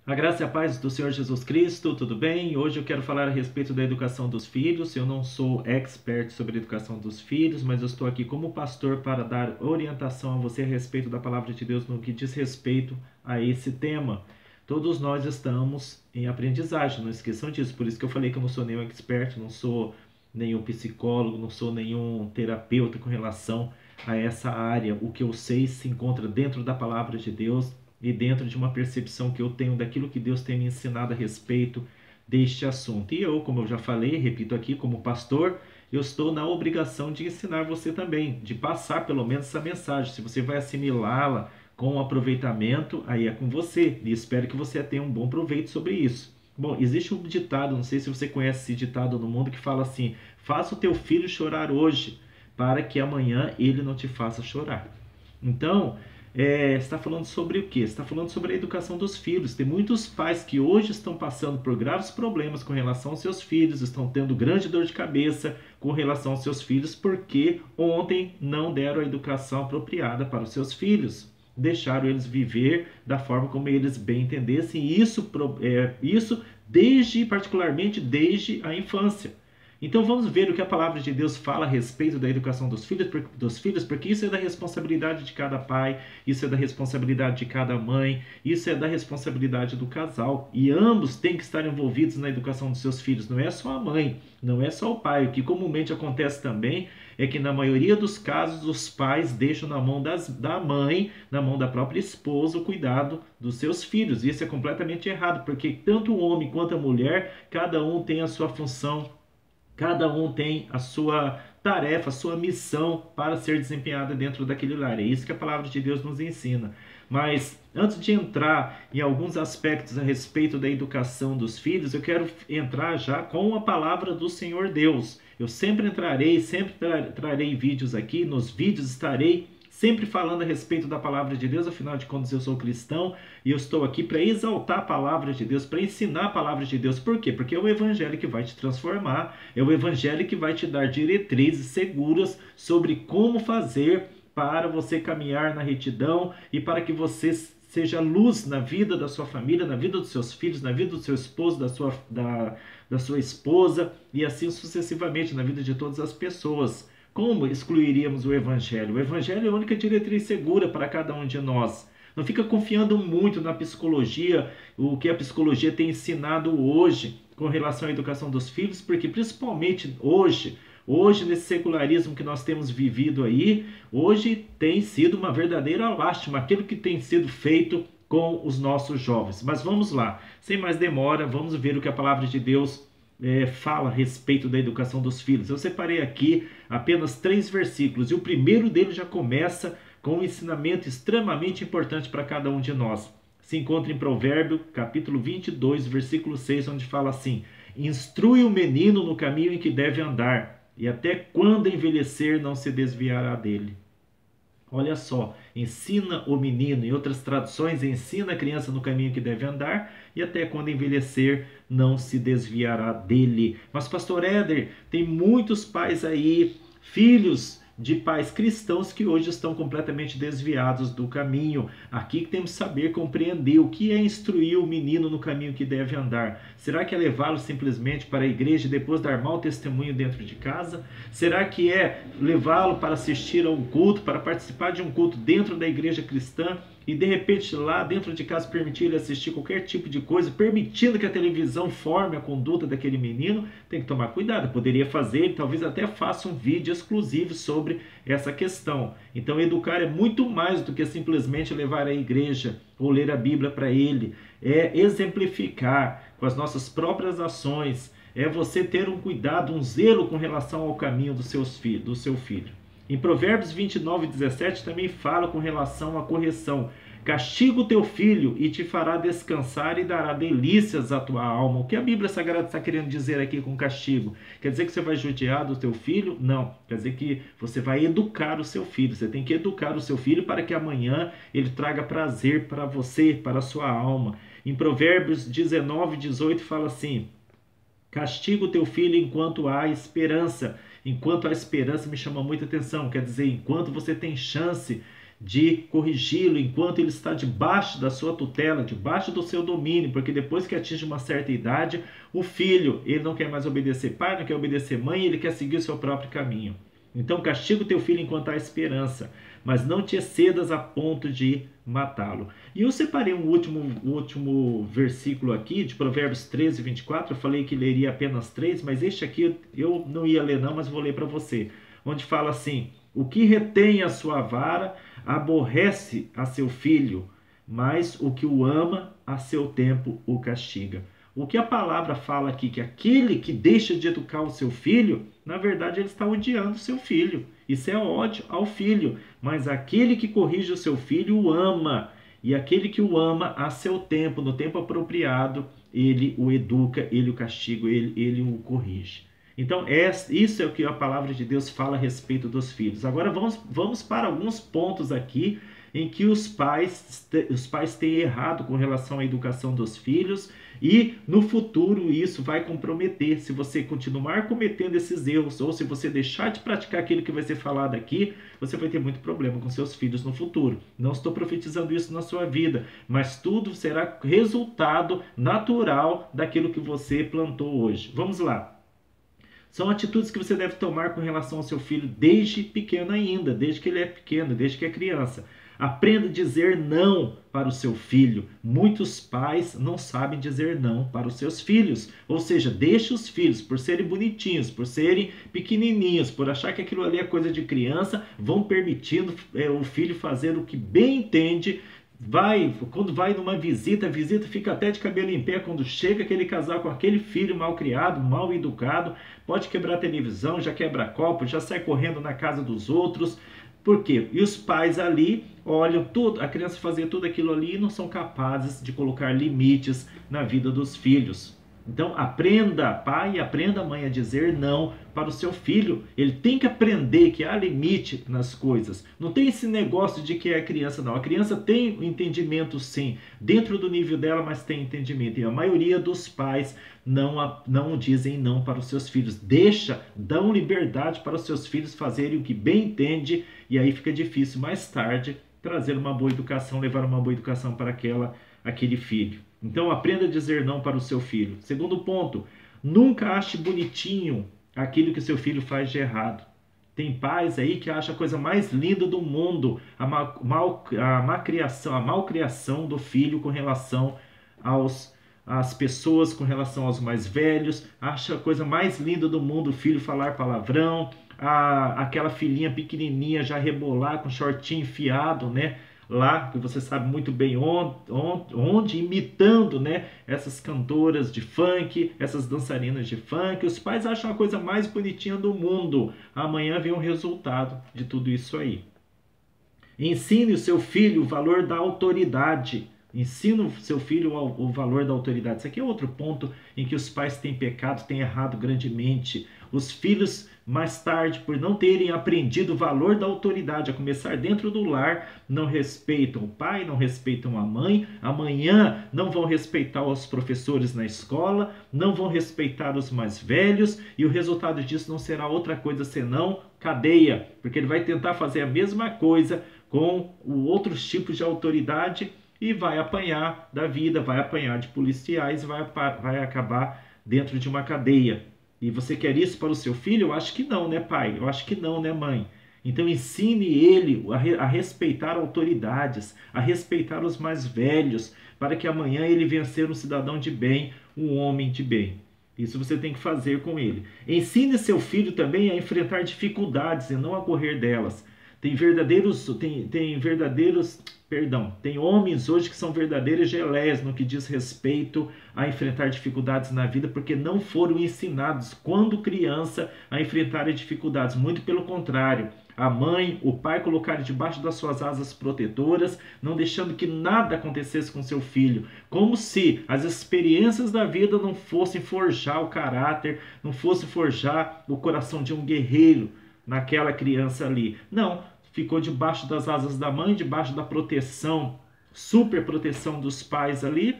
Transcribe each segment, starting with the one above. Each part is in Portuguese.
A graça e a paz do Senhor Jesus Cristo, tudo bem? Hoje eu quero falar a respeito da educação dos filhos. Eu não sou expert sobre a educação dos filhos, mas eu estou aqui como pastor para dar orientação a você a respeito da palavra de Deus no que diz respeito a esse tema. Todos nós estamos em aprendizagem, não esqueçam disso. Por isso que eu falei que eu não sou nenhum expert, não sou nenhum psicólogo, não sou nenhum terapeuta com relação a essa área. O que eu sei se encontra dentro da palavra de Deus e dentro de uma percepção que eu tenho daquilo que Deus tem me ensinado a respeito deste assunto. E eu, como eu já falei, repito aqui, como pastor, eu estou na obrigação de ensinar você também, de passar pelo menos essa mensagem. Se você vai assimilá-la com aproveitamento, aí é com você. E espero que você tenha um bom proveito sobre isso. Bom, existe um ditado, não sei se você conhece esse ditado no mundo, que fala assim: faça o teu filho chorar hoje, para que amanhã ele não te faça chorar. Então, você está falando sobre o quê? Você está falando sobre a educação dos filhos. Tem muitos pais que hoje estão passando por graves problemas com relação aos seus filhos, estão tendo grande dor de cabeça com relação aos seus filhos, porque ontem não deram a educação apropriada para os seus filhos. Deixaram eles viver da forma como eles bem entendessem, e isso particularmente desde a infância. Então vamos ver o que a palavra de Deus fala a respeito da educação dos filhos, porque isso é da responsabilidade de cada pai, isso é da responsabilidade de cada mãe, isso é da responsabilidade do casal. E ambos têm que estar envolvidos na educação dos seus filhos, não é só a mãe, não é só o pai. O que comumente acontece também é que na maioria dos casos os pais deixam na mão da mãe, na mão da própria esposa, o cuidado dos seus filhos. Isso é completamente errado, porque tanto o homem quanto a mulher, cada um tem a sua função. Cada um tem a sua tarefa, a sua missão para ser desempenhada dentro daquele lar. É isso que a palavra de Deus nos ensina. Mas antes de entrar em alguns aspectos a respeito da educação dos filhos, eu quero entrar já com a palavra do Senhor Deus. Eu sempre trarei vídeos aqui, nos vídeos estarei sempre falando a respeito da palavra de Deus. Afinal de contas, eu sou cristão e eu estou aqui para exaltar a palavra de Deus, para ensinar a palavra de Deus. Por quê? Porque é o evangelho que vai te transformar, é o evangelho que vai te dar diretrizes seguras sobre como fazer para você caminhar na retidão e para que você seja luz na vida da sua família, na vida dos seus filhos, na vida do seu esposo, da sua esposa e assim sucessivamente na vida de todas as pessoas. Como excluiríamos o Evangelho? O Evangelho é a única diretriz segura para cada um de nós. Não fica confiando muito na psicologia, o que a psicologia tem ensinado hoje com relação à educação dos filhos, porque principalmente hoje nesse secularismo que nós temos vivido aí, hoje tem sido uma verdadeira lástima aquilo que tem sido feito com os nossos jovens. Mas vamos lá, sem mais demora, vamos ver o que a palavra de Deus fala a respeito da educação dos filhos. Eu separei aqui apenas 3 versículos e o primeiro deles já começa com um ensinamento extremamente importante para cada um de nós. Se encontra em Provérbio, capítulo 22, versículo 6, onde fala assim: instrui o menino no caminho em que deve andar, e até quando envelhecer não se desviará dele. Olha só, ensina o menino, em outras traduções, ensina a criança no caminho que deve andar e até quando envelhecer não se desviará dele. Mas, pastor Éder, tem muitos pais aí, filhos de pais cristãos que hoje estão completamente desviados do caminho. Aqui temos que saber compreender o que é instruir o menino no caminho que deve andar. Será que é levá-lo simplesmente para a igreja e depois dar mau testemunho dentro de casa? Será que é levá-lo para assistir a um culto, para participar de um culto dentro da igreja cristã e de repente lá dentro de casa permitir ele assistir qualquer tipo de coisa, permitindo que a televisão forme a conduta daquele menino? Tem que tomar cuidado. Poderia fazer, talvez até faça um vídeo exclusivo sobre essa questão. Então educar é muito mais do que simplesmente levar à igreja ou ler a Bíblia para ele. É exemplificar com as nossas próprias ações. É você ter um cuidado, um zelo com relação ao caminho do seu filho. Em Provérbios 29:17 também fala com relação à correção. Castiga o teu filho e te fará descansar e dará delícias à tua alma. O que a Bíblia Sagrada está querendo dizer aqui com castigo? Quer dizer que você vai judiar do teu filho? Não. Quer dizer que você vai educar o seu filho. Você tem que educar o seu filho para que amanhã ele traga prazer para você, para a sua alma. Em Provérbios 19:18 fala assim: castiga o teu filho enquanto há esperança. Enquanto há esperança me chama muita atenção. Quer dizer, enquanto você tem chance de corrigi-lo enquanto ele está debaixo da sua tutela, debaixo do seu domínio, porque depois que atinge uma certa idade, o filho, ele não quer mais obedecer pai, não quer obedecer mãe, ele quer seguir o seu próprio caminho. Então castiga o teu filho enquanto há esperança, mas não te excedas a ponto de matá-lo. E eu separei um último versículo aqui, de Provérbios 13, 24, eu falei que leria apenas 3, mas este aqui eu não ia ler não, mas vou ler para você, onde fala assim: o que retém a sua vara aborrece a seu filho, mas o que o ama a seu tempo o castiga. O que a palavra fala aqui, que aquele que deixa de educar o seu filho, na verdade ele está odiando o seu filho. Isso é ódio ao filho. Mas aquele que corrige o seu filho o ama. E aquele que o ama a seu tempo, no tempo apropriado, ele o educa, ele o castiga, ele o corrige. Então, isso é o que a palavra de Deus fala a respeito dos filhos. Agora vamos para alguns pontos aqui em que os pais têm errado com relação à educação dos filhos, e no futuro isso vai comprometer. Se você continuar cometendo esses erros, ou se você deixar de praticar aquilo que vai ser falado aqui, você vai ter muito problema com seus filhos no futuro. Não estou profetizando isso na sua vida, mas tudo será resultado natural daquilo que você plantou hoje. Vamos lá. São atitudes que você deve tomar com relação ao seu filho desde pequeno ainda, desde que ele é pequeno, desde que é criança. Aprenda a dizer não para o seu filho. Muitos pais não sabem dizer não para os seus filhos. Ou seja, deixe os filhos, por serem bonitinhos, por serem pequenininhos, por achar que aquilo ali é coisa de criança, vão permitindo o filho fazer o que bem entende. Quando vai numa visita, a visita fica até de cabelo em pé. Quando chega aquele casal com aquele filho mal criado, mal educado, pode quebrar a televisão, já quebra copo, já sai correndo na casa dos outros. Por quê? E os pais ali olham tudo, a criança fazer tudo aquilo ali e não são capazes de colocar limites na vida dos filhos. Então aprenda, pai, aprenda, mãe, a dizer não para o seu filho. Ele tem que aprender que há limite nas coisas. Não tem esse negócio de que é criança, não. A criança tem entendimento, sim, dentro do nível dela, mas tem entendimento. E a maioria dos pais não dizem não para os seus filhos. Dão liberdade para os seus filhos fazerem o que bem entende, e aí fica difícil mais tarde trazer uma boa educação, levar uma boa educação para aquele filho. Então aprenda a dizer não para o seu filho. Segundo ponto, nunca ache bonitinho aquilo que seu filho faz de errado. Tem pais aí que acham a coisa mais linda do mundo a malcriação do filho com relação às pessoas, com relação aos mais velhos. Acha a coisa mais linda do mundo o filho falar palavrão, aquela filhinha pequenininha já rebolar com shortinho enfiado, né? Lá, que você sabe muito bem onde, imitando, né, essas cantoras de funk, essas dançarinas de funk. Os pais acham a coisa mais bonitinha do mundo. Amanhã vem o resultado de tudo isso aí. Ensine o seu filho o valor da autoridade. Ensina o seu filho o valor da autoridade. Isso aqui é outro ponto em que os pais têm pecado, têm errado grandemente. Os filhos, mais tarde, por não terem aprendido o valor da autoridade, a começar dentro do lar, não respeitam o pai, não respeitam a mãe. Amanhã não vão respeitar os professores na escola, não vão respeitar os mais velhos, e o resultado disso não será outra coisa senão cadeia, porque ele vai tentar fazer a mesma coisa com outros tipos de autoridade e vai apanhar da vida, vai apanhar de policiais, vai acabar dentro de uma cadeia. E você quer isso para o seu filho? Eu acho que não, né, pai? Eu acho que não, né, mãe? Então ensine ele a respeitar autoridades, a respeitar os mais velhos, para que amanhã ele venha ser um cidadão de bem, um homem de bem. Isso você tem que fazer com ele. Ensine seu filho também a enfrentar dificuldades e não a correr delas. Tem homens hoje que são verdadeiros geleias no que diz respeito a enfrentar dificuldades na vida, porque não foram ensinados quando criança a enfrentar dificuldades. Muito pelo contrário, a mãe, o pai colocaram debaixo das suas asas protetoras, não deixando que nada acontecesse com seu filho, como se as experiências da vida não fossem forjar o caráter, não fossem forjar o coração de um guerreiro naquela criança ali. Não, ficou debaixo das asas da mãe, debaixo da proteção, super proteção dos pais ali. O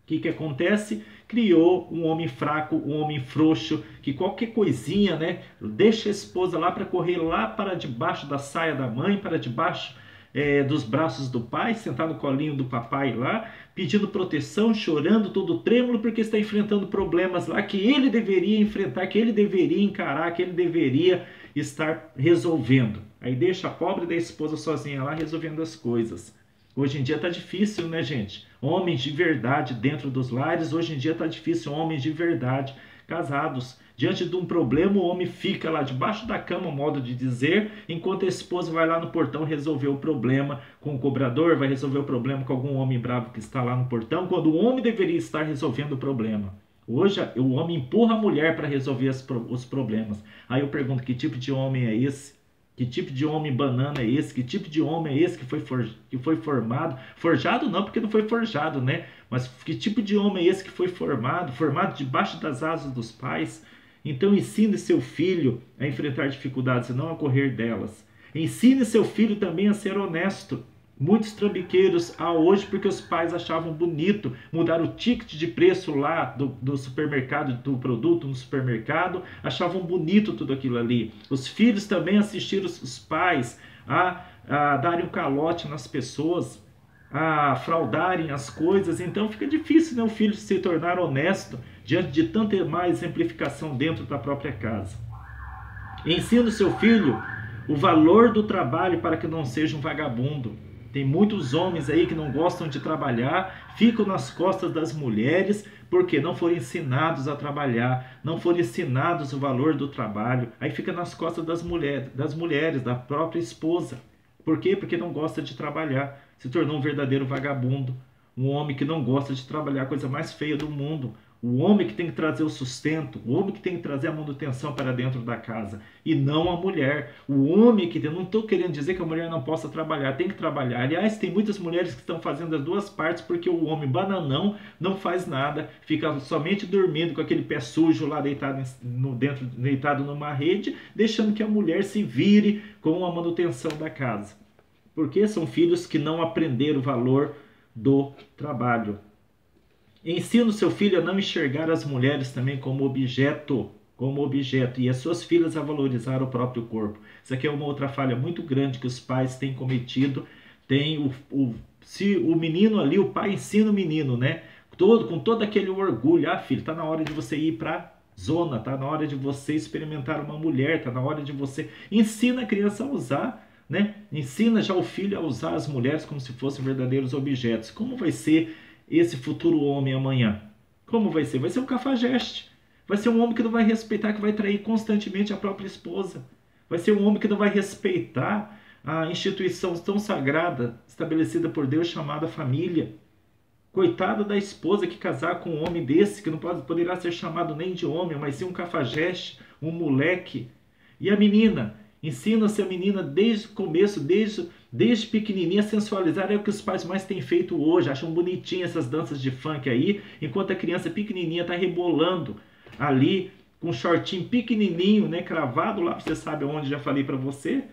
que acontece? Criou um homem fraco, um homem frouxo, que qualquer coisinha, né, deixa a esposa lá para correr lá para debaixo da saia da mãe, para debaixo dos braços do pai, sentar no colinho do papai lá, pedindo proteção, chorando, todo trêmulo, porque está enfrentando problemas lá que ele deveria enfrentar, que ele deveria encarar, que ele deveria estar resolvendo. Aí deixa a pobre da esposa sozinha lá resolvendo as coisas. Hoje em dia tá difícil, né, gente? Homens de verdade dentro dos lares, hoje em dia tá difícil, homens de verdade, casados. Diante de um problema, o homem fica lá debaixo da cama, modo de dizer, enquanto a esposa vai lá no portão resolver o problema com o cobrador, vai resolver o problema com algum homem bravo que está lá no portão, quando o homem deveria estar resolvendo o problema. Hoje, o homem empurra a mulher para resolver os problemas. Aí eu pergunto, que tipo de homem é esse? Que tipo de homem banana é esse? Que tipo de homem é esse que foi formado? Forjado não, porque não foi forjado, né? Mas que tipo de homem é esse que foi formado? Formado debaixo das asas dos pais? Então ensine seu filho a enfrentar dificuldades e não a correr delas. Ensine seu filho também a ser honesto. Muitos trambiqueiros há hoje porque os pais achavam bonito mudar o ticket de preço lá do supermercado, do produto no supermercado, achavam bonito tudo aquilo ali. Os filhos também assistiram os pais a darem um calote nas pessoas, a fraudarem as coisas. Então fica difícil, né, o filho se tornar honesto diante de tanta má exemplificação dentro da própria casa. Ensina o seu filho o valor do trabalho para que não seja um vagabundo. Tem muitos homens aí que não gostam de trabalhar, ficam nas costas das mulheres porque não foram ensinados a trabalhar, não foram ensinados o valor do trabalho. Aí fica nas costas das mulheres, da própria esposa. Por quê? Porque não gosta de trabalhar. Se tornou um verdadeiro vagabundo. Um homem que não gosta de trabalhar, a coisa mais feia do mundo. O homem que tem que trazer o sustento, o homem que tem que trazer a manutenção para dentro da casa, e não a mulher. O homem que tem, não estou querendo dizer que a mulher não possa trabalhar, tem que trabalhar. Aliás, tem muitas mulheres que estão fazendo as duas partes porque o homem bananão não faz nada, fica somente dormindo com aquele pé sujo lá deitado numa rede, deixando que a mulher se vire com a manutenção da casa. Porque são filhos que não aprenderam o valor do trabalho. Ensina o seu filho a não enxergar as mulheres também como objeto, e as suas filhas a valorizar o próprio corpo. Isso aqui é uma outra falha muito grande que os pais têm cometido. Se o menino ali, o pai ensina o menino, né? Com todo aquele orgulho. Ah, filho, tá na hora de você ir para zona, tá na hora de você experimentar uma mulher, tá na hora de você... Ensina a criança a usar, né? Ensina já o filho a usar as mulheres como se fossem verdadeiros objetos. Como vai ser esse futuro homem amanhã? Como vai ser? Vai ser um cafajeste. Vai ser um homem que não vai respeitar, que vai trair constantemente a própria esposa. Vai ser um homem que não vai respeitar a instituição tão sagrada estabelecida por Deus chamada família. Coitada da esposa que casar com um homem desse, que não poderá ser chamado nem de homem, mas sim um cafajeste, um moleque. E a menina? Ensina-se a menina desde o começo, desde pequenininha, a sensualizar. É o que os pais mais têm feito hoje. Acham bonitinhas essas danças de funk aí, enquanto a criança pequenininha está rebolando ali, com um shortinho pequenininho, né, cravado lá, você sabe onde, já falei para você.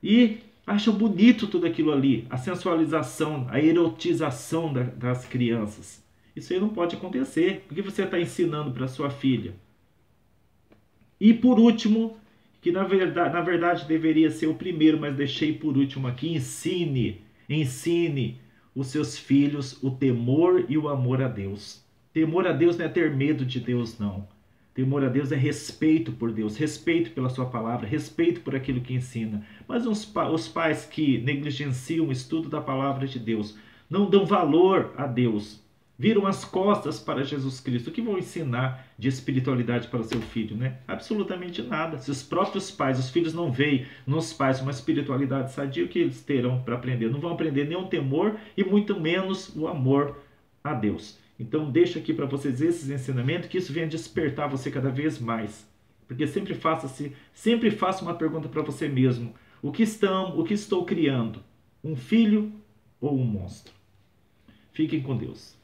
E acham bonito tudo aquilo ali, a sensualização, a erotização das crianças. Isso aí não pode acontecer. O que você está ensinando para sua filha? E por último, que na verdade deveria ser o primeiro, mas deixei por último aqui, ensine os seus filhos o temor e o amor a Deus. Temor a Deus não é ter medo de Deus, não. Temor a Deus é respeito por Deus, respeito pela sua palavra, respeito por aquilo que ensina. Mas os pais que negligenciam o estudo da palavra de Deus, não dão valor a Deus, viram as costas para Jesus Cristo, o que vão ensinar de espiritualidade para o seu filho, né? Absolutamente nada. Se os próprios pais, os filhos não veem nos pais uma espiritualidade sadia, o que eles terão para aprender? Não vão aprender nenhum temor e muito menos o amor a Deus. Então deixo aqui para vocês esses ensinamentos, que isso venha despertar você cada vez mais. Porque sempre faça uma pergunta para você mesmo. O que estou criando? Um filho ou um monstro? Fiquem com Deus.